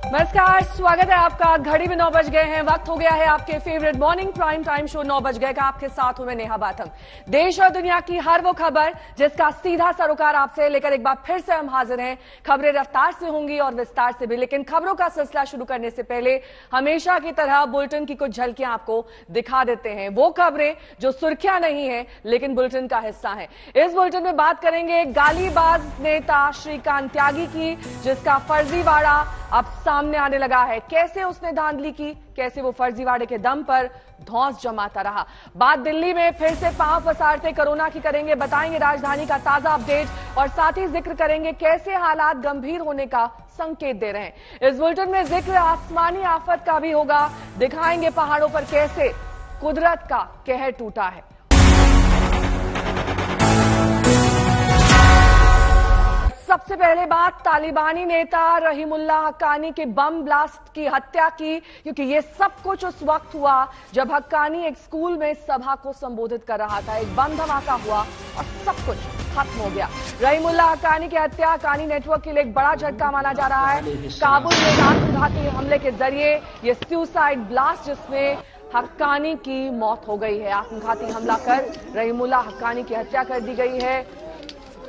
नमस्कार, स्वागत है आपका। घड़ी में 9 बज गए हैं। वक्त हो गया है आपके favourite morning prime time show 9 बज गए का। आपके साथ हूं मैं नेहा बाथम। देश और दुनिया की हर वो खबर जिसका सीधा सरोकार आपसे लेकर एक बार फिर से हम हाजिर हैं। खबरें रफ्तार से होंगी और विस्तार से भी, लेकिन खबरों का सिलसिला शुरू करने से पहले हमेशा की तरह बुलेटिन की कुछ झलकियां आपको दिखा देते हैं। वो खबरें जो सुर्खियां नहीं है लेकिन बुलेटिन का हिस्सा है। इस बुलेटिन में बात करेंगे गालीबाज नेता श्रीकांत त्यागी की, जिसका फर्जीवाड़ा अब सामने आने लगा है। कैसे उसने धांधली की, कैसे वो फर्जीवाड़े के दम पर धौंस जमाता रहा। बात दिल्ली में फिर से पांव पसारते कोरोना की करेंगे, बताएंगे राजधानी का ताजा अपडेट और साथ ही जिक्र करेंगे कैसे हालात गंभीर होने का संकेत दे रहे हैं। इस बुलेटिन में जिक्र आसमानी आफत का भी होगा, दिखाएंगे पहाड़ों पर कैसे कुदरत का कहर टूटा है। सबसे पहले बात तालिबानी नेता रहीमुल्लाह हक्कानी के बम ब्लास्ट की हत्या की, क्योंकि ये सब कुछ उस वक्त हुआ जब हक्कानी एक स्कूल में सभा को संबोधित कर रहा था। एक बम धमाका हुआ और सब कुछ खत्म हो गया। रहीमुल्लाह हक्कानी की हत्या हक्कानी नेटवर्क के लिए एक बड़ा झटका माना जा रहा है। काबुल में आत्मघाती हमले के जरिए ये सुसाइड ब्लास्ट, जिसमें हक्कानी की मौत हो गई है। आत्मघाती हमला कर रहीमुल्लाह हक्कानी की हत्या कर दी गई है।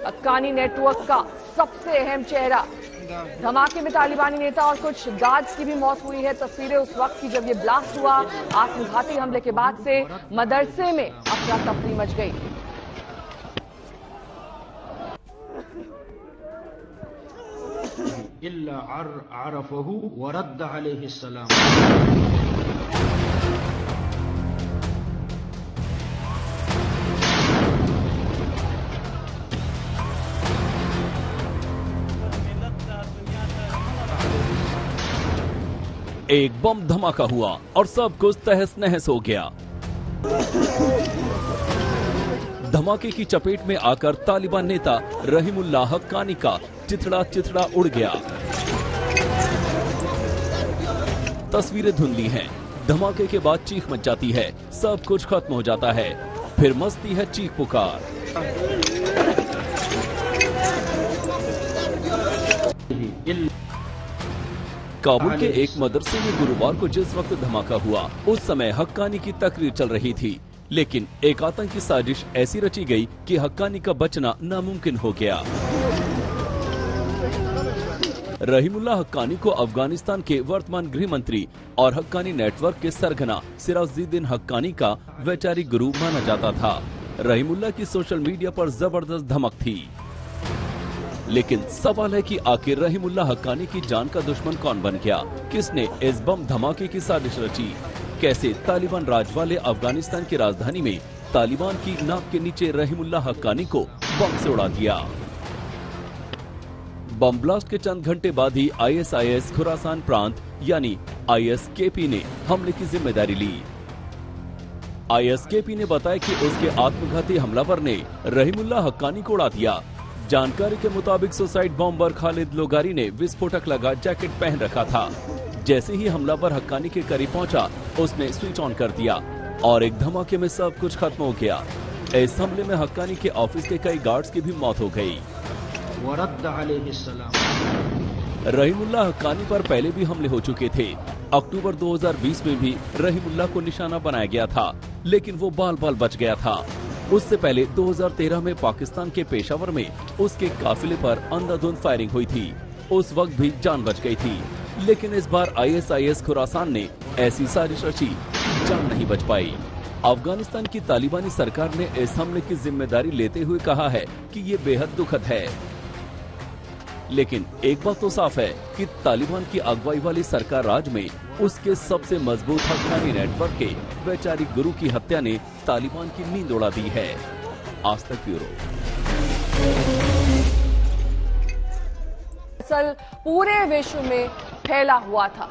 हक्कानी नेटवर्क का सबसे अहम चेहरा। धमाके में तालिबानी नेता और कुछ गार्ड्स की भी मौत हुई है। तस्वीरें उस वक्त की जब ये ब्लास्ट हुआ। आत्मघाती हमले के बाद से मदरसे में अफरा तफरी मच गई। इल्ला अरफहु व रद्द अलैहि सलाम। एक बम धमाका हुआ और सब कुछ तहस नहस हो गया। धमाके की चपेट में आकर तालिबान नेता रहीमुल्लाह हक्कानी का चिथड़ा चिथड़ा उड़ गया। तस्वीरें धुंधली हैं। धमाके के बाद चीख मच जाती है, सब कुछ खत्म हो जाता है, फिर मस्ती है चीख पुकार। काबुल के एक मदरसे में गुरुवार को जिस वक्त धमाका हुआ, उस समय हक्कानी की तकरीर चल रही थी, लेकिन एक आतंकी साजिश ऐसी रची गई कि हक्कानी का बचना नामुमकिन हो गया। रहीमुल्लाह हक्कानी को अफगानिस्तान के वर्तमान गृह मंत्री और हक्कानी नेटवर्क के सरगना सिराजुद्दीन हक्कानी का वैचारिक गुरु माना जाता था। रहीमुल्लाह की सोशल मीडिया पर जबरदस्त धमक थी, लेकिन सवाल है कि आखिर रहीमुल्लाह हक्कानी की जान का दुश्मन कौन बन गया? किसने इस बम धमाके की साजिश रची? कैसे तालिबान राज वाले अफगानिस्तान की राजधानी में तालिबान की नाक के नीचे रहीमुल्लाह हक्कानी को बम से उड़ा दिया? बम ब्लास्ट के चंद घंटे बाद ही ISIS खुरासान प्रांत यानी ISKP ने हमले की जिम्मेदारी ली। ISKP ने बताया कि उसके आत्मघाती हमलावर ने रहीमुल्लाह हक्कानी को उड़ा दिया। जानकारी के मुताबिक सुसाइड बॉम्बर खालिद लोगारी ने विस्फोटक लगा जैकेट पहन रखा था। जैसे ही हमलावर हक्कानी के करीब पहुंचा, उसने स्विच ऑन कर दिया और एक धमाके में सब कुछ खत्म हो गया। इस हमले में हक्कानी के ऑफिस के कई गार्ड्स की भी मौत हो गई। वरद्द अलैहि सलाम। रहीमुल्लाह हक्कानी पर पहले भी हमले हो चुके थे। अक्टूबर 2020 में भी रहीमुल्लाह को निशाना बनाया गया था, लेकिन वो बाल बाल बच गया था। उससे पहले 2013 में पाकिस्तान के पेशावर में उसके काफिले पर अंधाधुंध फायरिंग हुई थी। उस वक्त भी जान बच गई थी, लेकिन इस बार ISIS खुरासान ने ऐसी साजिश रची कि जान नहीं बच पाई। अफगानिस्तान की तालिबानी सरकार ने इस हमले की जिम्मेदारी लेते हुए कहा है कि ये बेहद दुखद है, लेकिन एक बात तो साफ है कि तालिबान की अगुवाई वाली सरकार राज में उसके सबसे मजबूत हक्कानी नेटवर्क के वैचारिक गुरु की हत्या ने तालिबान की नींद उड़ा दी है। आज तक ब्यूरो। असल पूरे विश्व में फैला हुआ था।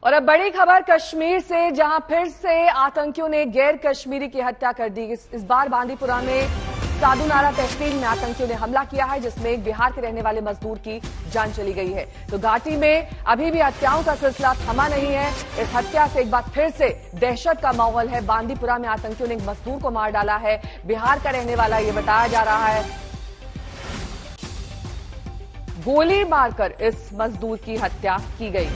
और अब बड़ी खबर कश्मीर से, जहां फिर से आतंकियों ने गैर कश्मीरी की हत्या कर दी। इस बार बांदीपुरा में साधुनारा तहसील में आतंकियों ने हमला किया है, जिसमें एक बिहार के रहने वाले मजदूर की जान चली गई है। तो घाटी में अभी भी हत्याओं का सिलसिला थमा नहीं है। इस हत्या से एक बार फिर से दहशत का माहौल है। बांदीपुरा में आतंकियों ने एक मजदूर को मार डाला है। बिहार का रहने वाला ये बताया जा रहा है। गोली मारकर इस मजदूर की हत्या की गई।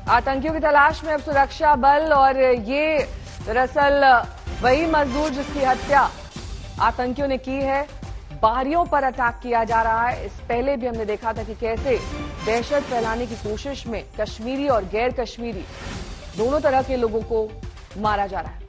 आतंकियों की तलाश में अब सुरक्षा बल, और ये दरअसल वही मजदूर जिसकी हत्या आतंकियों ने की है। बाहरियों पर अटैक किया जा रहा है। इस पहले भी हमने देखा था कि कैसे दहशत फैलाने की कोशिश में कश्मीरी और गैर कश्मीरी दोनों तरह के लोगों को मारा जा रहा है।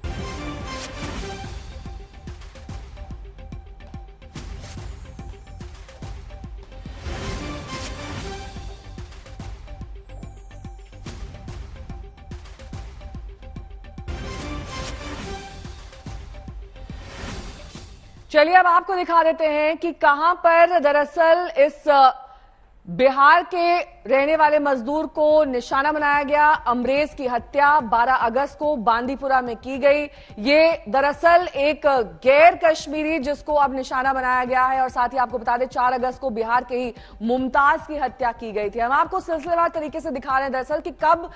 चलिए अब आपको दिखा देते हैं कि कहां पर दरअसल इस बिहार के रहने वाले मजदूर को निशाना बनाया गया। अमरेज की हत्या 12 अगस्त को बांदीपुरा में की गई। ये दरअसल एक गैर कश्मीरी जिसको अब निशाना बनाया गया है। और साथ ही आपको बता दें 4 अगस्त को बिहार के ही मुमताज की हत्या की गई थी। हम आपको सिलसिलेवार तरीके से दिखा रहे हैं दरअसल कि कब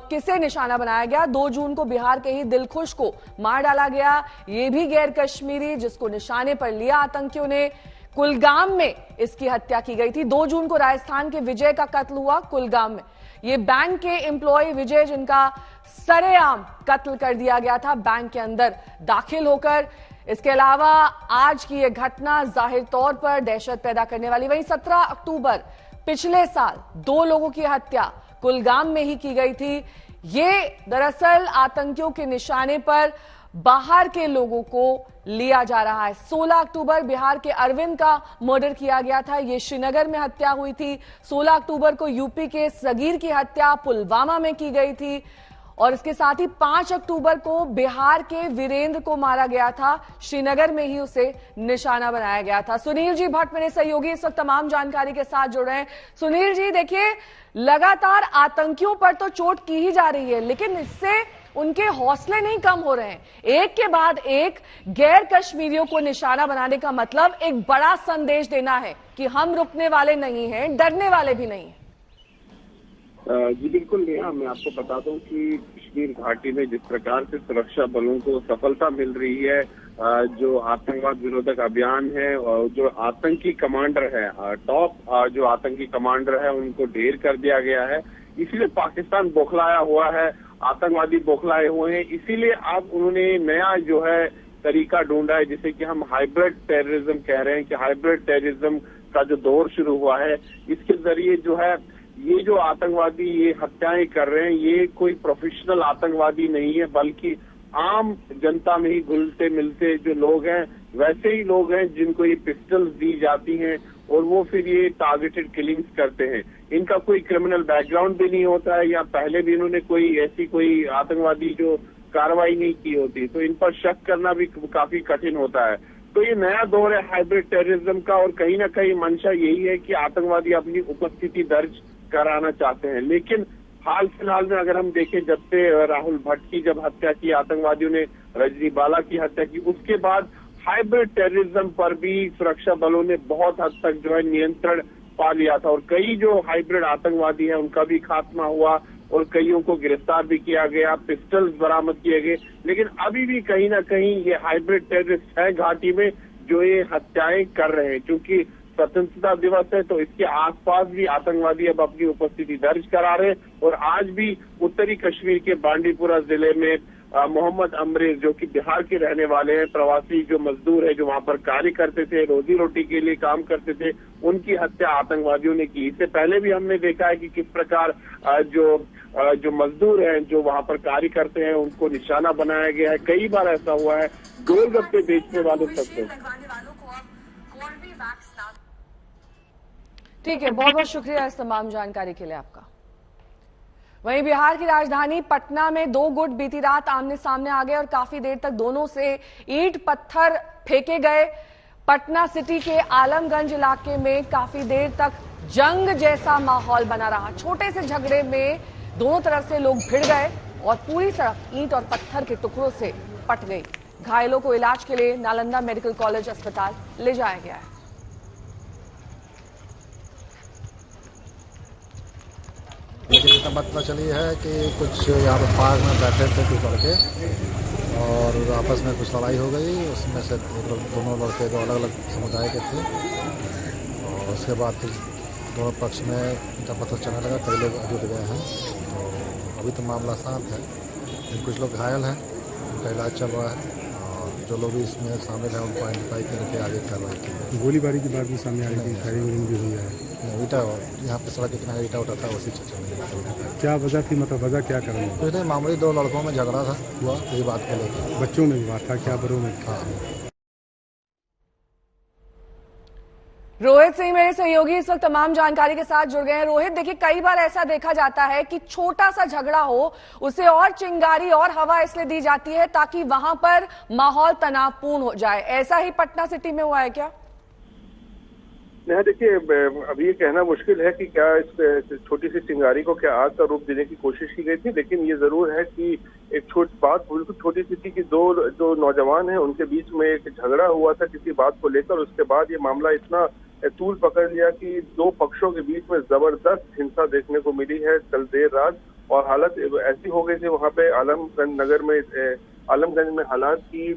किसे निशाना बनाया गया। 2 जून को बिहार के ही दिलखुश को मार डाला गया। ये भी गैर कश्मीरी जिसको निशाने पर लिया आतंकियों ने। कुलगाम में इसकी हत्या की गई थी। 2 जून को राजस्थान के विजय का कत्ल हुआ कुलगाम में। ये बैंक के एम्प्लॉय विजय जिनका सरेआम कत्ल कर दिया गया था बैंक के अंदर दाखिल होकर। इसके अलावा आज की यह घटना जाहिर तौर पर दहशत पैदा करने वाली। वहीं 17 अक्टूबर पिछले साल 2 लोगों की हत्या कुलगाम में ही की गई थी। ये दरअसल आतंकियों के निशाने पर बाहर के लोगों को लिया जा रहा है। 16 अक्टूबर बिहार के अरविंद का मर्डर किया गया था। ये श्रीनगर में हत्या हुई थी। 16 अक्टूबर को यूपी के सगीर की हत्या पुलवामा में की गई थी। और इसके साथ ही 5 अक्टूबर को बिहार के वीरेंद्र को मारा गया था। श्रीनगर में ही उसे निशाना बनाया गया था। सुनील जी भट्ट मेरे सहयोगी इस वक्त तमाम जानकारी के साथ जुड़ रहे हैं। सुनील जी देखिए, लगातार आतंकियों पर तो चोट की ही जा रही है, लेकिन इससे उनके हौसले नहीं कम हो रहे हैं। एक के बाद एक गैर कश्मीरियों को निशाना बनाने का मतलब एक बड़ा संदेश देना है कि हम रुकने वाले नहीं हैं, डरने वाले भी नहीं हैं। जी बिल्कुल नेहा, मैं आपको बता दूं कि कश्मीर घाटी में जिस प्रकार से सुरक्षा बलों को सफलता मिल रही है, जो आतंकवाद विरोधक अभियान है और जो आतंकी कमांडर है, टॉप जो आतंकी कमांडर है उनको ढेर कर दिया गया है। इसीलिए पाकिस्तान बौखलाया हुआ है, आतंकवादी बौखलाए हुए हैं। इसीलिए अब उन्होंने नया जो है तरीका ढूंढा है जिसे कि हम हाइब्रिड टेररिज्म कह रहे हैं कि हाइब्रिड टेररिज्म का जो दौर शुरू हुआ है, इसके जरिए जो है ये जो आतंकवादी ये हत्याएं कर रहे हैं, ये कोई प्रोफेशनल आतंकवादी नहीं है, बल्कि आम जनता में ही घुलते मिलते जो लोग हैं वैसे ही लोग हैं जिनको ये पिस्टल्स दी जाती हैं और वो फिर ये टारगेटेड किलिंग्स करते हैं। इनका कोई क्रिमिनल बैकग्राउंड भी नहीं होता है या पहले भी इन्होंने कोई ऐसी कोई आतंकवादी जो कार्रवाई नहीं की होती, तो इन पर शक करना भी काफी कठिन होता है। तो ये नया दौर है हाइब्रिड टेररिज्म का और कहीं ना कहीं मंशा यही है कि आतंकवादी अपनी उपस्थिति दर्ज कराना चाहते हैं। लेकिन हाल फिलहाल में अगर हम देखें, जब से राहुल भट्ट की जब हत्या की आतंकवादियों ने, रजनी बाला की हत्या की, उसके बाद हाइब्रिड टेररिज्म पर भी सुरक्षा बलों ने बहुत हद तक जो है नियंत्रण पा लिया था और कई जो हाइब्रिड आतंकवादी हैं उनका भी खात्मा हुआ और कईयों को गिरफ्तार भी किया गया, पिस्टल्स बरामद किए गए। लेकिन अभी भी कहीं ना कहीं ये हाइब्रिड टेररिस्ट है घाटी में जो ये हत्याएं कर रहे हैं। क्योंकि स्वतंत्रता दिवस है तो इसके आसपास भी आतंकवादी अब अपनी उपस्थिति दर्ज करा रहे हैं। और आज भी उत्तरी कश्मीर के बांदीपुरा जिले में मोहम्मद अमरेज जो कि बिहार के रहने वाले हैं, प्रवासी जो मजदूर है जो वहां पर कार्य करते थे, रोजी रोटी के लिए काम करते थे, उनकी हत्या आतंकवादियों ने की। इससे पहले भी हमने देखा है कि किस प्रकार जो मजदूर हैं जो वहां पर कार्य करते हैं उनको निशाना बनाया गया है। कई बार ऐसा हुआ है गोलगप्पे बेचने वालों तक। ठीक है, बहुत बहुत शुक्रिया इस तमाम जानकारी के लिए आपका। वहीं बिहार की राजधानी पटना में 2 गुट बीती रात आमने सामने आ गए और काफी देर तक दोनों से ईंट पत्थर फेंके गए। पटना सिटी के आलमगंज इलाके में काफी देर तक जंग जैसा माहौल बना रहा। छोटे से झगड़े में दोनों तरफ से लोग भिड़ गए। और पूरी सड़क ईंट और पत्थर के टुकड़ों से पट गई। घायलों को इलाज के लिए नालंदा मेडिकल कॉलेज अस्पताल ले जाया गया है। लेकिन इतना बात पता चली है कि कुछ यहाँ पर पार्क में बैठे थे कुछ लड़के और आपस में कुछ लड़ाई हो गई। उसमें से दोनों लड़के दो अलग अलग समुदाय के थे और उसके बाद फिर दोनों पक्ष में इनका पता चलने लगा, कई लोग जुट गए हैं। तो अभी तो मामला शांत है, लेकिन कुछ लोग घायल हैं, उनका इलाज चल रहा है और जो लोग भी इसमें शामिल हैं उनको आइडेंटिफाई करके आगे कार्रवाई की गई। गोलीबारी की बात भी सामने आई थी, फायरिंग भी हुई है। ईटा यहाँ पे सड़क के किनारे ईटा उठा था, उसी चर्चा में क्या वजह थी, मतलब वजह क्या कारण है? कुछ नहीं, मामूली दो लड़कों में झगड़ा था हुआ, यही बात को लेकर। बच्चों में हुआ था क्या, बड़ों में? हाँ। रोहित सिंह मेरे सहयोगी इस वक्त तमाम जानकारी के साथ जुड़ गए हैं। रोहित, देखिए कई बार ऐसा देखा जाता है कि छोटा सा झगड़ा हो उसे और चिंगारी और हवा इसलिए दी जाती है ताकि वहां पर माहौल तनावपूर्ण हो जाए। ऐसा ही पटना सिटी में हुआ है क्या? नहीं, देखिए अभी ये कहना मुश्किल है कि क्या इस छोटी सी चिंगारी को क्या आग का रूप देने की कोशिश की गई थी, लेकिन ये जरूर है कि एक बात बिल्कुल छोटी सी थी कि दो जो नौजवान हैं उनके बीच में एक झगड़ा हुआ था किसी बात को लेकर। उसके बाद ये मामला इतना तूल पकड़ लिया कि दो पक्षों के बीच में जबरदस्त हिंसा देखने को मिली है कल देर रात। और हालत ऐसी हो गई थी वहां पे आलमगंज में हालात की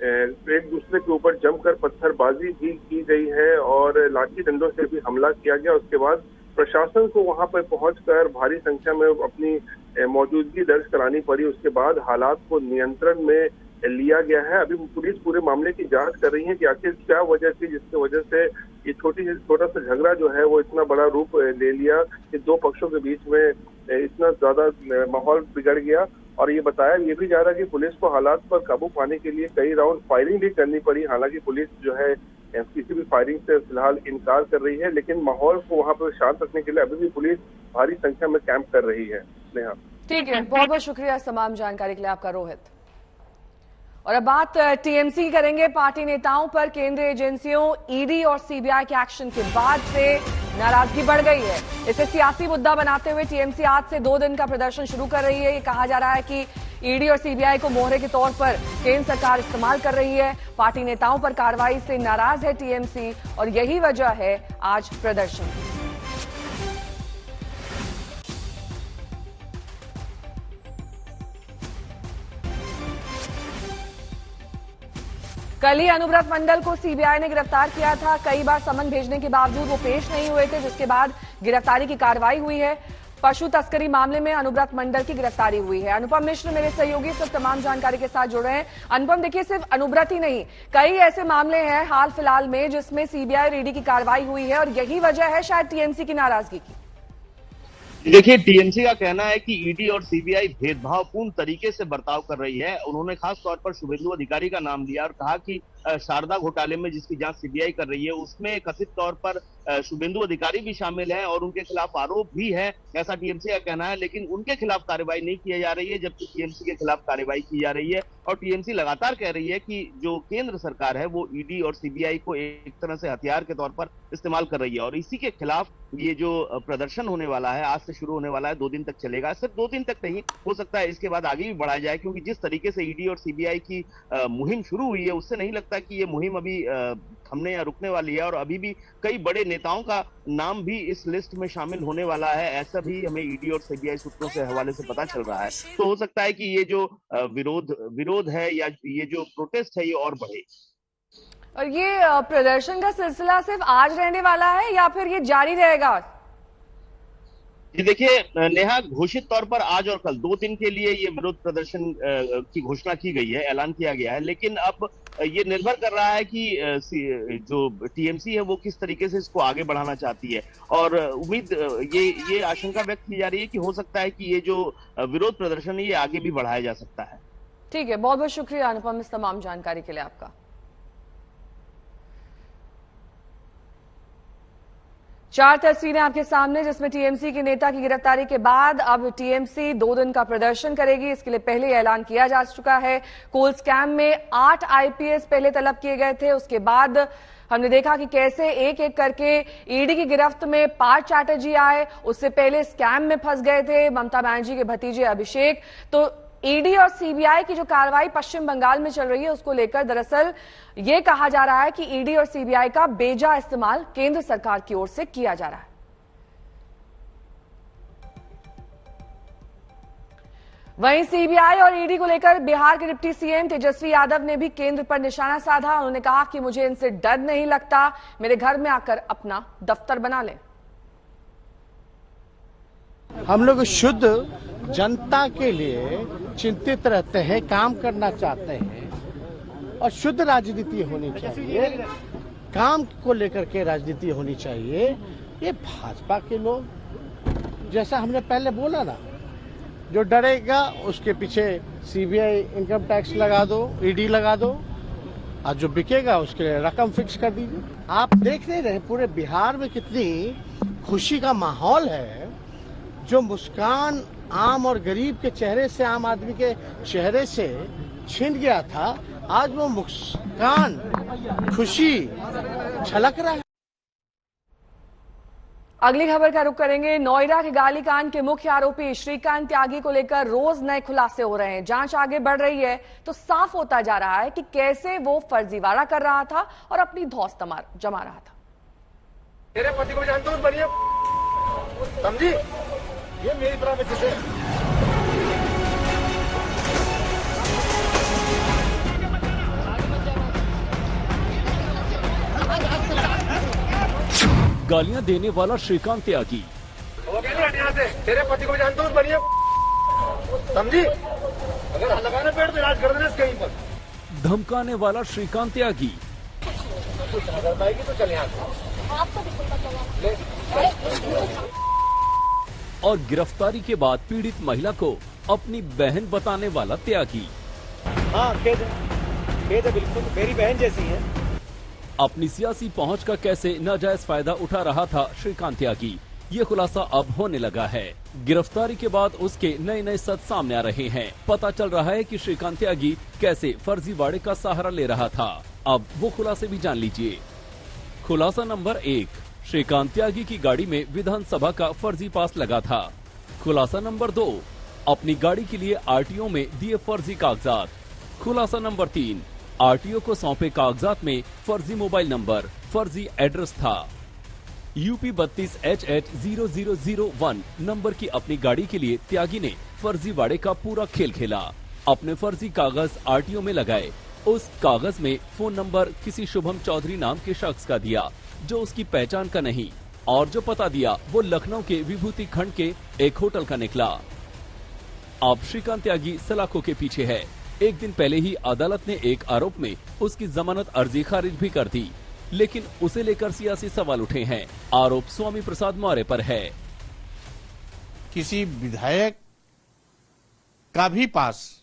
एक दूसरे के ऊपर जमकर पत्थरबाजी भी की गई है और लाठी डंडों से भी हमला किया गया। उसके बाद प्रशासन को वहां पर पहुंचकर भारी संख्या में अपनी मौजूदगी दर्ज करानी पड़ी। उसके बाद हालात को नियंत्रण में लिया गया है। अभी पुलिस पूरे मामले की जांच कर रही है कि आखिर क्या वजह थी जिसकी वजह से ये छोटा सा झगड़ा जो है वो इतना बड़ा रूप ले लिया कि दो पक्षों के बीच में इतना ज्यादा माहौल बिगड़ गया। और ये बताया ये भी जा रहा है कि पुलिस को हालात पर काबू पाने के लिए कई राउंड फायरिंग भी करनी पड़ी। हालांकि पुलिस जो है किसी भी फायरिंग से फिलहाल इनकार कर रही है, लेकिन माहौल को वहां पर शांत रखने के लिए अभी भी पुलिस भारी संख्या में कैंप कर रही है। नेहा, ठीक है, बहुत बहुत शुक्रिया इस तमाम जानकारी के लिए आपका रोहित। और अब बात टीएमसी की करेंगे। पार्टी नेताओं पर केंद्रीय एजेंसियों ईडी और सीबीआई के एक्शन के बाद से नाराजगी बढ़ गई है। इसे सियासी मुद्दा बनाते हुए टीएमसी आज से 2 दिन का प्रदर्शन शुरू कर रही है। ये कहा जा रहा है कि ईडी और सीबीआई को मोहरे के तौर पर केंद्र सरकार इस्तेमाल कर रही है। पार्टी नेताओं पर कार्रवाई से नाराज है टीएमसी और यही वजह है आज प्रदर्शन की। कल ही अनुव्रत मंडल को सीबीआई ने गिरफ्तार किया था। कई बार समन भेजने के बावजूद वो पेश नहीं हुए थे, जिसके बाद गिरफ्तारी की कार्रवाई हुई है। पशु तस्करी मामले में अनुव्रत मंडल की गिरफ्तारी हुई है। अनुपम मिश्र मेरे सहयोगी सब तमाम जानकारी के साथ जुड़ रहे हैं। अनुपम, देखिए सिर्फ अनुव्रत ही नहीं, कई ऐसे मामले हैं हाल फिलहाल में जिसमें सीबीआई और ईडी की कार्रवाई हुई है और यही वजह है शायद टीएमसी की नाराजगी की। देखिए, टीएमसी का कहना है कि ईडी और सीबीआई भेदभावपूर्ण तरीके से बर्ताव कर रही है। उन्होंने खास तौर पर शुभेंदु अधिकारी का नाम लिया और कहा कि शारदा घोटाले में जिसकी जांच सीबीआई कर रही है उसमें कथित तौर पर शुभेंदु अधिकारी भी शामिल हैं और उनके खिलाफ आरोप भी है, ऐसा टीएमसी का कहना है। लेकिन उनके खिलाफ कार्रवाई नहीं की जा रही है, जबकि टीएमसी के खिलाफ कार्रवाई की जा रही है। और टीएमसी लगातार कह रही है कि जो केंद्र सरकार है वो ईडी और सीबीआई को एक तरह से हथियार के तौर पर इस्तेमाल कर रही है। और इसी के खिलाफ ये जो प्रदर्शन होने वाला है, आज से शुरू होने वाला है, 2 दिन तक चलेगा। सिर्फ 2 दिन तक नहीं, हो सकता है इसके बाद आगे भी बढ़ाया जाए, क्योंकि जिस तरीके से ईडी और सीबीआई की मुहिम शुरू हुई है उससे नहीं लगता कि ये मुहिम अभी थमने या रुकने वाली है। और अभी भी कई बड़े नेताओं का नाम भी इस लिस्ट में शामिल होने वाला है, ऐसा भी हमें ईडी और सीबीआई सूत्रों से हवाले से पता चल रहा है। तो हो सकता है कि ये जो विरोध है या ये जो प्रोटेस्ट है ये और बढ़े। और ये प्रदर्शन का सिलसिला सिर्फ आज रहने वाला है या फिर ये जारी रहेगा? जी देखिए नेहा, घोषित तौर पर आज और कल 2 दिन के लिए ये विरोध प्रदर्शन की घोषणा की गई है, ऐलान किया गया है। लेकिन अब ये निर्भर कर रहा है कि जो टीएमसी है वो किस तरीके से इसको आगे बढ़ाना चाहती है। और उम्मीद ये आशंका व्यक्त की जा रही है कि हो सकता है कि ये जो विरोध प्रदर्शन है ये आगे भी बढ़ाया जा सकता है। ठीक है, बहुत बहुत शुक्रिया अनुपम इस तमाम जानकारी के लिए आपका। चार तस्वीरें आपके सामने जिसमें टीएमसी के नेता की गिरफ्तारी के बाद अब टीएमसी 2 दिन का प्रदर्शन करेगी। इसके लिए पहले ऐलान किया जा चुका है। कोल स्कैम में 8 आईपीएस पहले तलब किए गए थे। उसके बाद हमने देखा कि कैसे एक एक करके ईडी की गिरफ्त में पार्थ चैटर्जी आए। उससे पहले स्कैम में फंस गए थे ममता बनर्जी के भतीजे अभिषेक। तो ईडी और सीबीआई की जो कार्रवाई पश्चिम बंगाल में चल रही है उसको लेकर दरअसल ये कहा जा रहा है कि ईडी और सीबीआई का बेजा इस्तेमाल केंद्र सरकार की ओर से किया जा रहा है। वहीं सीबीआई और ईडी को लेकर बिहार के डिप्टी सीएम तेजस्वी यादव ने भी केंद्र पर निशाना साधा। उन्होंने कहा कि मुझे इनसे डर नहीं लगता, मेरे घर में आकर अपना दफ्तर बना लें। हम लोग शुद्ध जनता के लिए चिंतित रहते हैं, काम करना चाहते हैं और शुद्ध राजनीति होनी चाहिए, काम को लेकर के राजनीति होनी चाहिए। ये भाजपा के लोग, जैसा हमने पहले बोला ना, जो डरेगा उसके पीछे सीबीआई इनकम टैक्स लगा दो, ईडी लगा दो, और जो बिकेगा उसके लिए रकम फिक्स कर दीजिए। आप देख नहीं रहे पूरे बिहार में कितनी खुशी का माहौल है। जो मुस्कान आम और गरीब के चेहरे से, आम आदमी के चेहरे से छिन गया था, आज वो मुस्कान, खुशी झलक रहा है। अगली खबर का रुख करेंगे। नोएडा के गालीकांड के मुख्य आरोपी श्रीकांत त्यागी को लेकर रोज नए खुलासे हो रहे हैं। जांच आगे बढ़ रही है तो साफ होता जा रहा है कि कैसे वो फर्जीवाड़ा कर रहा था और अपनी धौंस जमा रहा था। तेरे पति को जानते हो, बनिए समझी, ये मेरी तरह में किसे गालियां देने वाला श्रीकांत त्यागी। तेरे पति को जानते हो, बनिए समझी, अगर लगाने पेड़ पे राज कर देना कहीं पर। धमकाने वाला श्रीकांत त्यागी। कुछ अगर पाएगी तो चले आपको और गिरफ्तारी के बाद पीड़ित महिला को अपनी बहन बताने वाला त्यागी। हाँ, खेद है बिल्कुल, मेरी बहन जैसी है। अपनी सियासी पहुंच का कैसे नाजायज फायदा उठा रहा था श्रीकांत त्यागी, ये खुलासा अब होने लगा है। गिरफ्तारी के बाद उसके नए नए सच सामने आ रहे हैं। पता चल रहा है कि श्रीकांत त्यागी कैसे फर्जीवाड़े का सहारा ले रहा था। अब वो खुलासे भी जान लीजिए। खुलासा नंबर 1, श्रीकांत त्यागी की गाड़ी में विधानसभा का फर्जी पास लगा था। खुलासा नंबर 2, अपनी गाड़ी के लिए आरटीओ में दिए फर्जी कागजात। खुलासा नंबर 3, आरटीओ को सौंपे कागजात में फर्जी मोबाइल नंबर, फर्जी एड्रेस था। UP 32HH0001 नंबर की अपनी गाड़ी के लिए त्यागी ने फर्जीवाड़े का पूरा खेल खेला। अपने फर्जी कागज आरटीओ में लगाए। उस कागज में फोन नंबर किसी शुभम चौधरी नाम के शख्स का दिया जो उसकी पहचान का नहीं, और जो पता दिया वो लखनऊ के विभूति खंड के एक होटल का निकला। अब श्रीकांत त्यागी सलाखों के पीछे है। एक दिन पहले ही अदालत ने एक आरोप में उसकी जमानत अर्जी खारिज भी कर दी, लेकिन उसे लेकर सियासी सवाल उठे हैं। आरोप स्वामी प्रसाद मौर्य पर है। किसी विधायक का भी पास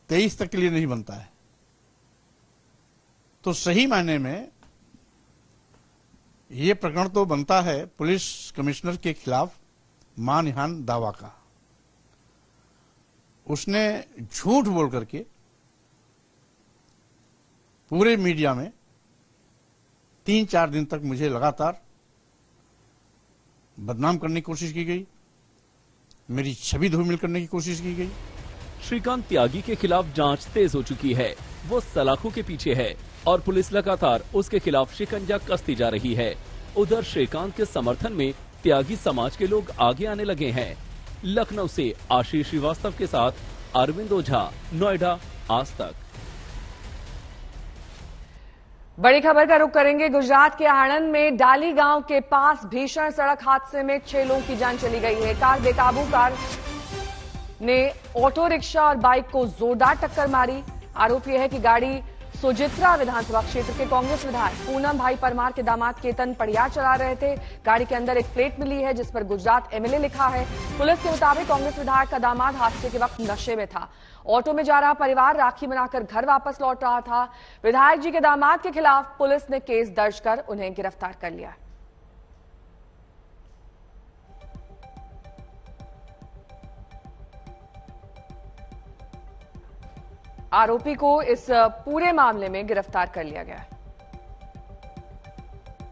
23 तक के लिए नहीं बनता है, तो सही मायने में ये प्रकरण तो बनता है पुलिस कमिश्नर के खिलाफ मानहानि दावा का। उसने झूठ बोल करके पूरे मीडिया में 3-4 दिन तक मुझे लगातार बदनाम करने की कोशिश की गई, मेरी छवि धूमिल करने की कोशिश की गई। श्रीकांत त्यागी के खिलाफ जांच तेज हो चुकी है। वो सलाखों के पीछे है और पुलिस लगातार उसके खिलाफ शिकंजा कसती जा रही है। उधर श्रीकांत के समर्थन में त्यागी समाज के लोग आगे आने लगे हैं। लखनऊ से आशीष श्रीवास्तव के साथ अरविंद ओझा, नोएडा, आज तक। बड़ी खबर का रुख करेंगे। गुजरात के आणंद में डाली गांव के पास भीषण सड़क हादसे में 6 लोगों की जान चली गई है। कार बेकाबू कार ने ऑटो रिक्शा और बाइक को जोरदार टक्कर मारी। आरोप यह है कि गाड़ी सुजित्रा विधानसभा क्षेत्र के कांग्रेस विधायक पूनम भाई परमार के दामाद केतन पड़ियार चला रहे थे। गाड़ी के अंदर एक प्लेट मिली है जिस पर गुजरात MLA लिखा है। पुलिस के मुताबिक कांग्रेस विधायक का दामाद हादसे के वक्त नशे में था। ऑटो में जा रहा परिवार राखी मनाकर घर वापस लौट रहा था। विधायक जी के दामाद के खिलाफ पुलिस ने केस दर्ज कर उन्हें गिरफ्तार कर लिया। आरोपी को इस पूरे मामले में गिरफ्तार कर लिया गया है।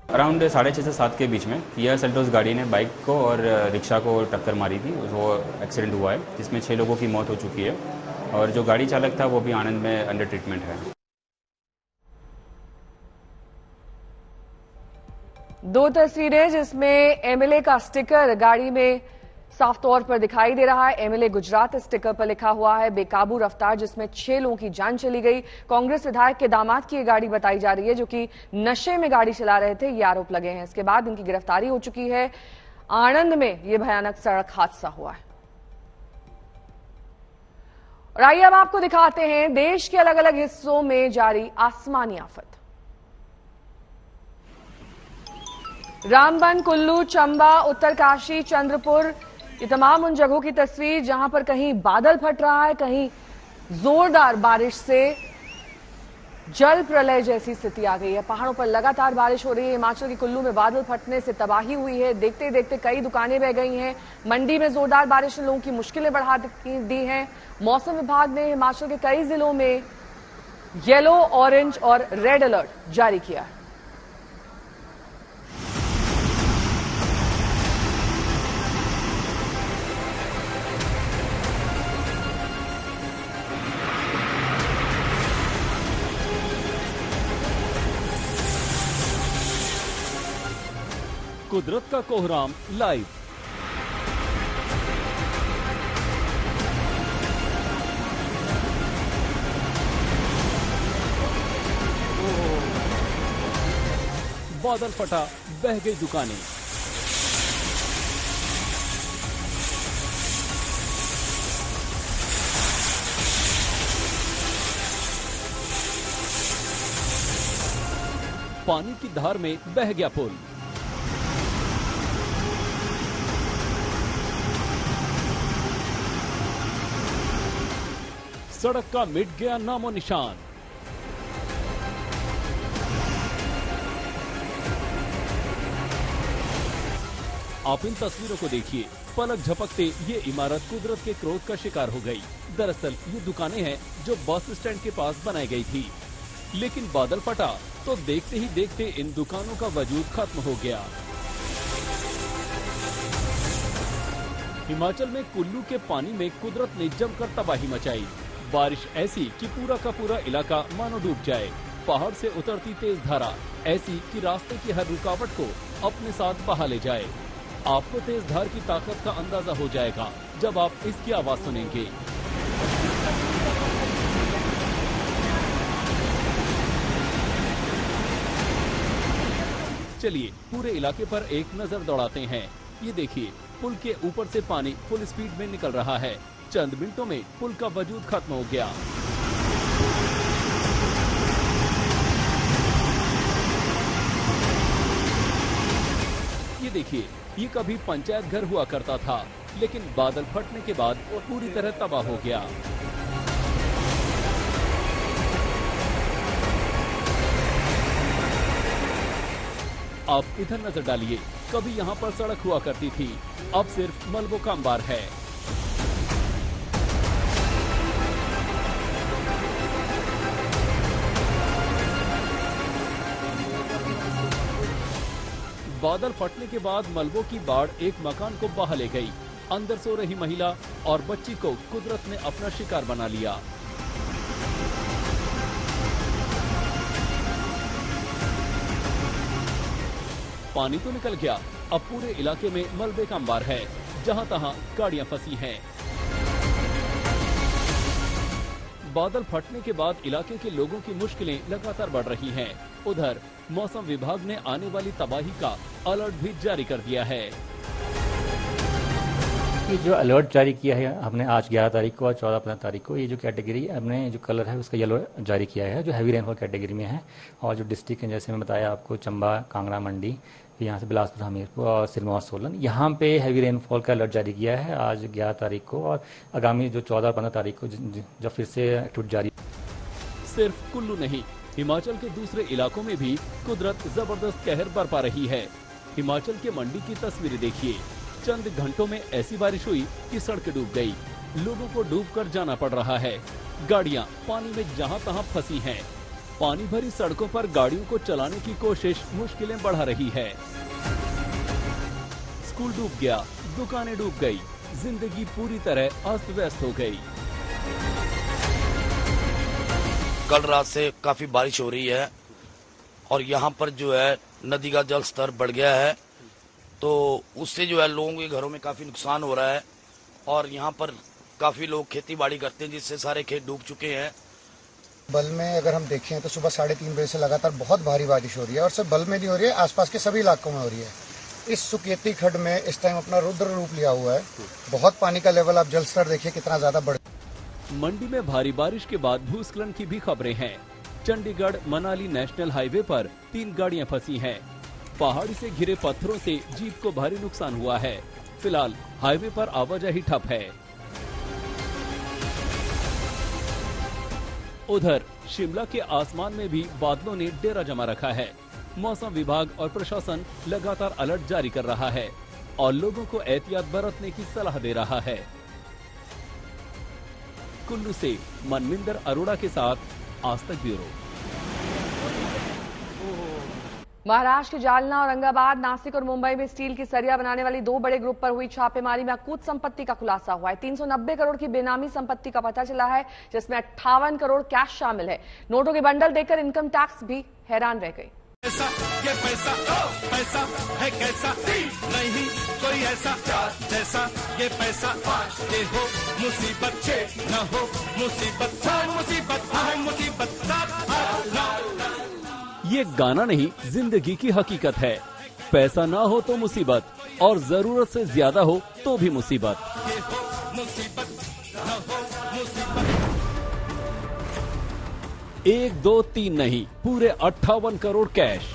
अराउंड 6:30 से 7 के बीच में किया सेल्टोस गाड़ी ने बाइक को और रिक्शा को टक्कर मारी थी। वो एक्सीडेंट हुआ है जिसमें 6 लोगों की मौत हो चुकी है और जो गाड़ी चालक था वो भी आनंद में अंडर ट्रीटमेंट है। 2 तस्वीरें जिसमें एमएलए का स्टिकर गाड़ी में साफ तौर पर दिखाई दे रहा है। एमएलए गुजरात स्टिकर पर लिखा हुआ है। बेकाबू रफ्तार जिसमें 6 लोगों की जान चली गई। कांग्रेस विधायक के दामाद की ये गाड़ी बताई जा रही है जो कि नशे में गाड़ी चला रहे थे, ये आरोप लगे हैं। इसके बाद इनकी गिरफ्तारी हो चुकी है। आणंद में यह भयानक सड़क हादसा हुआ है। और आइए अब आपको दिखाते हैं देश के अलग अलग हिस्सों में जारी आसमानी आफत। रामबन, कुल्लू, चंबा, उत्तरकाशी, चंद्रपुर, ये तमाम उन जगहों की तस्वीर जहां पर कहीं बादल फट रहा है, कहीं जोरदार बारिश से जल प्रलय जैसी स्थिति आ गई है। पहाड़ों पर लगातार बारिश हो रही है। हिमाचल के कुल्लू में बादल फटने से तबाही हुई है। देखते देखते कई दुकानें बह गई हैं। मंडी में जोरदार बारिश ने लोगों की मुश्किलें बढ़ा दी हैं। मौसम विभाग ने हिमाचल के कई जिलों में येलो, ऑरेंज और रेड अलर्ट जारी किया है। कुदरत का कोहराम लाइव। बादल फटा, बह गई दुकानें। पानी की धार में बह गया पुल। सड़क का मिट गया नामो निशान। आप इन तस्वीरों को देखिए। पलक झपकते ये इमारत कुदरत के क्रोध का शिकार हो गई। दरअसल ये दुकानें हैं जो बस स्टैंड के पास बनाई गई थी, लेकिन बादल फटा तो देखते ही देखते इन दुकानों का वजूद खत्म हो गया। हिमाचल में कुल्लू के पानी में कुदरत ने जमकर तबाही मचाई। बारिश ऐसी कि पूरा का पूरा इलाका मानो डूब जाए। पहाड़ से उतरती तेज धारा ऐसी कि रास्ते की हर रुकावट को अपने साथ बहा ले जाए। आपको तेज धार की ताकत का अंदाजा हो जाएगा जब आप इसकी आवाज सुनेंगे। चलिए पूरे इलाके पर एक नजर दौड़ाते हैं। ये देखिए, पुल के ऊपर से पानी फुल स्पीड में निकल रहा है। चंद मिनटों में पुल का वजूद खत्म हो गया। ये देखिए, ये कभी पंचायत घर हुआ करता था, लेकिन बादल फटने के बाद पूरी तरह तबाह हो गया। आप इधर नजर डालिए, कभी यहाँ पर सड़क हुआ करती थी, अब सिर्फ मलबों का अंबार है। बादल फटने के बाद मलबों की बाढ़ एक मकान को बहा ले गई। अंदर सो रही महिला और बच्ची को कुदरत ने अपना शिकार बना लिया। पानी तो निकल गया, अब पूरे इलाके में मलबे का अंबार है। जहां तहां गाड़ियां फंसी हैं। बादल फटने के बाद इलाके के लोगों की मुश्किलें लगातार बढ़ रही हैं। उधर मौसम विभाग ने आने वाली तबाही का अलर्ट भी जारी कर दिया है। ये जो अलर्ट जारी किया है हमने आज 11 तारीख को और 14-15 तारीख को, ये जो कैटेगरी हमने जो कलर है उसका येलो जारी किया है, जो हैवी रेनफॉल कैटेगरी में है। और जो डिस्ट्रिक्ट है, जैसे मैं बताया आपको, चंबा, कांगड़ा, मंडी, यहाँ से बिलासपुर, हमीरपुर और सिरमौर, सोलन, यहाँ पे हैवी रेनफॉल का अलर्ट जारी किया है आज 11 तारीख को। और आगामी जो 14-15 तारीख को जब फिर से एक्टिविटी जारी। सिर्फ कुल्लू नहीं, हिमाचल के दूसरे इलाकों में भी कुदरत जबरदस्त कहर बरपा रही है। हिमाचल के मंडी की तस्वीरें देखिए। चंद घंटों में ऐसी बारिश हुई कि सड़कें डूब गई। लोगों को डूब कर जाना पड़ रहा है। गाड़ियां पानी में जहां तहां फंसी हैं। पानी भरी सड़कों पर गाड़ियों को चलाने की कोशिश मुश्किलें बढ़ा रही है। स्कूल डूब गया, दुकानें डूब गई, जिंदगी पूरी तरह अस्त व्यस्त हो गई। कल रात से काफी बारिश हो रही है और यहाँ पर जो है नदी का जल स्तर बढ़ गया है, तो उससे जो है लोगों के घरों में काफी नुकसान हो रहा है और यहाँ पर काफी लोग खेती बाड़ी करते हैं, जिससे सारे खेत डूब चुके हैं। बल में अगर हम देखें तो सुबह 3:30 बजे से लगातार बहुत भारी बारिश हो रही है और सिर्फ बल में नहीं हो रही है, आसपास के सभी इलाकों में हो रही है। इस सुकेती खड्ड में इस टाइम अपना रुद्र रूप लिया हुआ है। बहुत पानी का लेवल, आप जल स्तर देखिए कितना ज्यादा बढ़। मंडी में भारी बारिश के बाद भूस्खलन की भी खबरें हैं। चंडीगढ़ मनाली नेशनल हाईवे पर 3 गाड़ियां फंसी हैं। पहाड़ी से घिरे पत्थरों से जीप को भारी नुकसान हुआ है। फिलहाल हाईवे पर आवाजाही ठप है। उधर शिमला के आसमान में भी बादलों ने डेरा जमा रखा है। मौसम विभाग और प्रशासन लगातार अलर्ट जारी कर रहा है और लोगों को एहतियात बरतने की सलाह दे रहा है। कुल्लू से मनविंदर अरोड़ा के साथ आज तक ब्यूरो। महाराष्ट्र के जालना, औरंगाबाद, नासिक और मुंबई में स्टील की सरिया बनाने वाली 2 बड़े ग्रुप पर हुई छापेमारी में अकूत संपत्ति का खुलासा हुआ है। 390 करोड़ की बेनामी संपत्ति का पता चला है, जिसमें 58 करोड़ कैश शामिल है। नोटों के बंडल देखकर इनकम टैक्स भी हैरान रह गई। ये पैसा है कैसा, नहीं कोई ऐसा जैसा ये पैसा। ये हो मुसीबत न हो मुसीबत, मुसीबत ये गाना नहीं, जिंदगी की हकीकत है। पैसा ना हो तो मुसीबत और जरूरत से ज्यादा हो तो भी मुसीबत। 1, 2, 3 नहीं, पूरे 58 करोड़ कैश।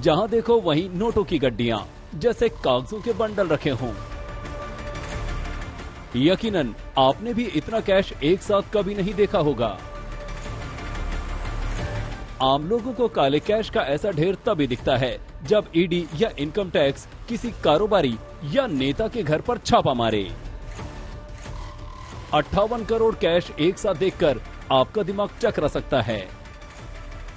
जहां देखो वहीं नोटों की गड्डियां, जैसे कागजों के बंडल रखे हों। यकीनन आपने भी इतना कैश एक साथ कभी नहीं देखा होगा। आम लोगों को काले कैश का ऐसा ढेर तभी दिखता है जब ईडी या इनकम टैक्स किसी कारोबारी या नेता के घर पर छापा मारे। 58 करोड़ कैश एक साथ देखकर आपका दिमाग चकरा सकता है।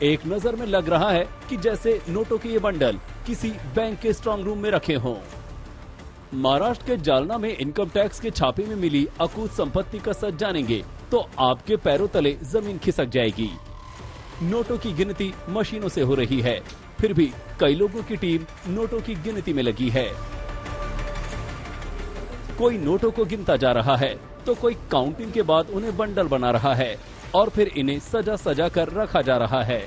एक नजर में लग रहा है कि जैसे नोटों के ये बंडल किसी बैंक के स्ट्रांग रूम में रखे हों। महाराष्ट्र के जालना में इनकम टैक्स के छापे में मिली अकूत संपत्ति का सच जानेंगे तो आपके पैरों तले जमीन खिसक जाएगी। नोटों की गिनती मशीनों से हो रही है, फिर भी कई लोगों की टीम नोटों की गिनती में लगी है। कोई नोटों को गिनता जा रहा है तो कोई काउंटिंग के बाद उन्हें बंडल बना रहा है और फिर इन्हें सजा सजा कर रखा जा रहा है।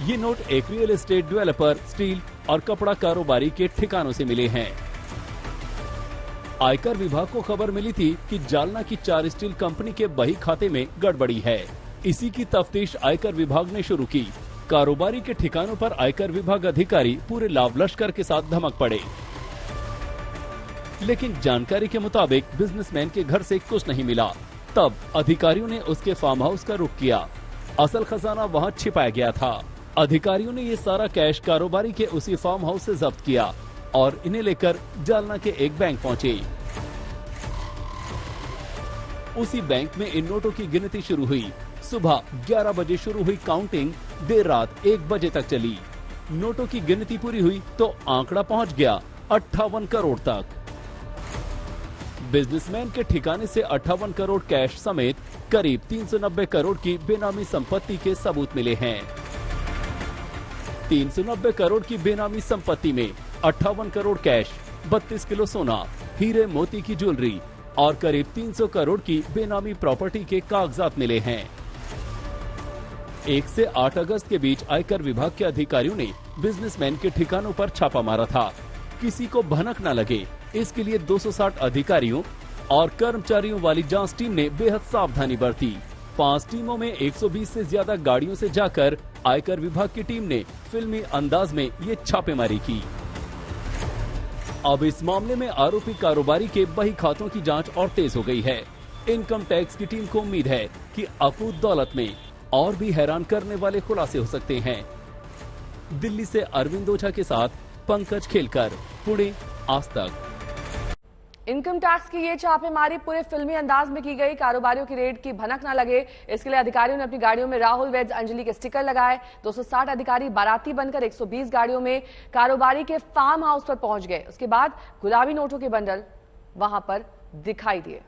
ये नोट एक रियल एस्टेट डेवलपर, स्टील और कपड़ा कारोबारी के ठिकानों से मिले हैं। आयकर विभाग को खबर मिली थी कि जालना की 4 स्टील कंपनी के बही खाते में गड़बड़ी है। इसी की तफ्तीश आयकर विभाग ने शुरू की। कारोबारी के ठिकानों पर आयकर विभाग अधिकारी पूरे लाव लश्कर के साथ धमक पड़े, लेकिन जानकारी के मुताबिक बिजनेसमैन के घर से कुछ नहीं मिला। तब अधिकारियों ने उसके फार्म हाउस का रुख किया। असल खजाना वहां छिपाया गया था। अधिकारियों ने ये सारा कैश कारोबारी के उसी फार्म हाउस से जब्त किया और इन्हें लेकर जालना के एक बैंक पहुंचे। उसी बैंक में इन नोटों की गिनती शुरू हुई। सुबह 11 बजे शुरू हुई काउंटिंग देर रात 1 बजे तक चली। नोटों की गिनती पूरी हुई तो आंकड़ा पहुंच गया 58 करोड़ तक। बिजनेसमैन के ठिकाने से 58 करोड़ कैश समेत करीब 390 करोड़ की बेनामी संपत्ति के सबूत मिले हैं। 390 करोड़ की बेनामी संपत्ति में 58 करोड़ कैश, 32 किलो सोना, हीरे मोती की ज्वेलरी और करीब 300 करोड़ की बेनामी प्रॉपर्टी के कागजात मिले हैं। 1 से 8 अगस्त के बीच आयकर विभाग के अधिकारियों ने बिजनेसमैन के ठिकानों पर छापा मारा था। किसी को भनक न लगे, इसके लिए 260 अधिकारियों और कर्मचारियों वाली जांच टीम ने बेहद सावधानी बरती। 5 टीमों में 120 से ज्यादा गाड़ियों से जाकर आयकर विभाग की टीम ने फिल्मी अंदाज में ये छापेमारी की। अब इस मामले में आरोपी कारोबारी के बही खातों की जांच और तेज हो गई है। इनकम टैक्स की टीम को उम्मीद है कि अकूत दौलत में और भी हैरान करने वाले खुलासे हो सकते हैं। दिल्ली से अरविंद ओझा के साथ पंकज खेलकर, पुणे, आज तक। इनकम टैक्स की ये छापेमारी पूरे फिल्मी अंदाज में की गई। कारोबारियों की रेड की भनक न लगे, इसके लिए अधिकारियों ने अपनी गाड़ियों में राहुल वेड्स अंजलि के स्टिकर लगाए। 260 अधिकारी बाराती बनकर 120 गाड़ियों में कारोबारी के फार्म हाउस पर पहुंच गए। उसके बाद गुलाबी नोटों के बंडल वहां पर दिखाई दिए।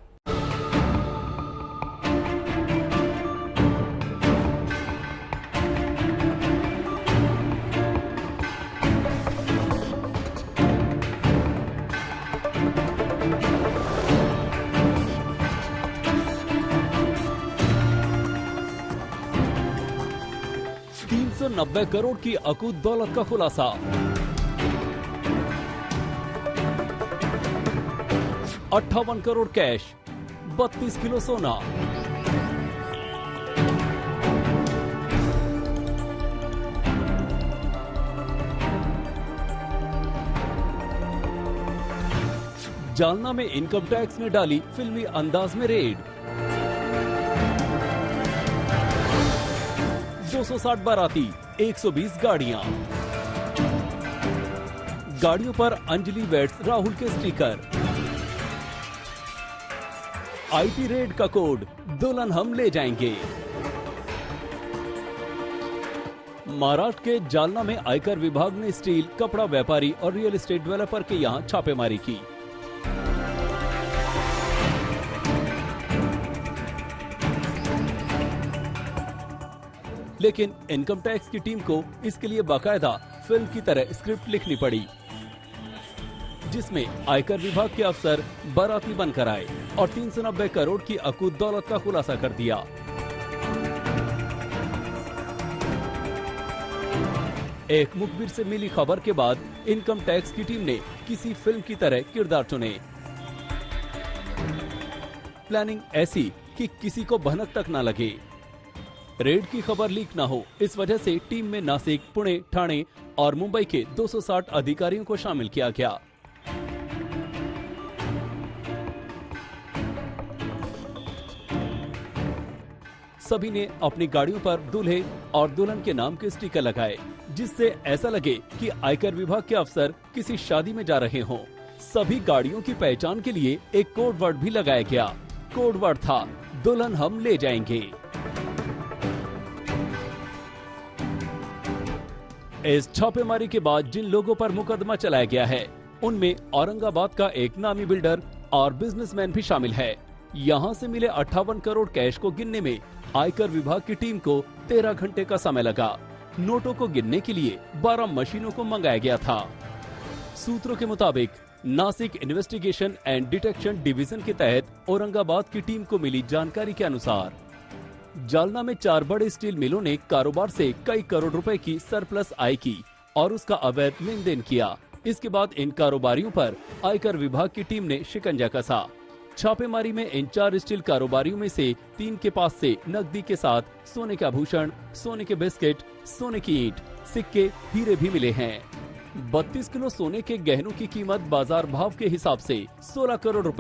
$90 करोड़ की अकूत दौलत का खुलासा। $58 करोड़ कैश, 32 किलो सोना। जालना में इनकम टैक्स ने डाली फिल्मी अंदाज में रेड। 260 बाराती, 120 गाड़ियां। गाड़ियों पर अंजलि वेड्स राहुल के स्टिकर। आईटी रेड का कोड, दुल्हन हम ले जाएंगे। महाराष्ट्र के जालना में आयकर विभाग ने स्टील, कपड़ा व्यापारी और रियल एस्टेट डेवलपर के यहां छापेमारी की। लेकिन इनकम टैक्स की टीम को इसके लिए बाकायदा फिल्म की तरह स्क्रिप्ट लिखनी पड़ी, जिसमें आयकर विभाग के अफसर बाराती बनकर आए और 390 करोड़ की अकूत दौलत का खुलासा कर दिया। एक मुखबिर से मिली खबर के बाद इनकम टैक्स की टीम ने किसी फिल्म की तरह किरदार चुने। प्लानिंग ऐसी कि किसी को भनक तक न लगे, रेड की खबर लीक ना हो, इस वजह से टीम में नासिक, पुणे, ठाणे और मुंबई के 260 अधिकारियों को शामिल किया गया। सभी ने अपनी गाड़ियों पर दूल्हे और दुल्हन के नाम के स्टिकर लगाए, जिससे ऐसा लगे कि आयकर विभाग के अफसर किसी शादी में जा रहे हों। सभी गाड़ियों की पहचान के लिए एक कोड वर्ड भी लगाया गया। कोड वर्ड था, दुल्हन हम ले जाएंगे। इस छापेमारी के बाद जिन लोगों पर मुकदमा चलाया गया है, उनमें औरंगाबाद का एक नामी बिल्डर और बिजनेसमैन भी शामिल है। यहां से मिले 58 करोड़ कैश को गिनने में आयकर विभाग की टीम को 13 घंटे का समय लगा। नोटों को गिनने के लिए 12 मशीनों को मंगाया गया था। सूत्रों के मुताबिक Nashik investigation and detection division के तहत औरंगाबाद की टीम को मिली जानकारी के अनुसार जालना में 4 बड़े स्टील मिलों ने कारोबार से कई करोड़ रुपए की सरप्लस आय की और उसका अवैध लेन देन किया। इसके बाद इन कारोबारियों पर आयकर विभाग की टीम ने शिकंजा कसा। छापेमारी में इन 4 स्टील कारोबारियों में से 3 के पास से नकदी के साथ सोने के आभूषण, सोने के बिस्किट, सोने की ईंट, सिक्के, हीरे भी मिले हैं। 32 किलो सोने के गहनों की कीमत बाजार भाव के हिसाब से 16 करोड़ रुपए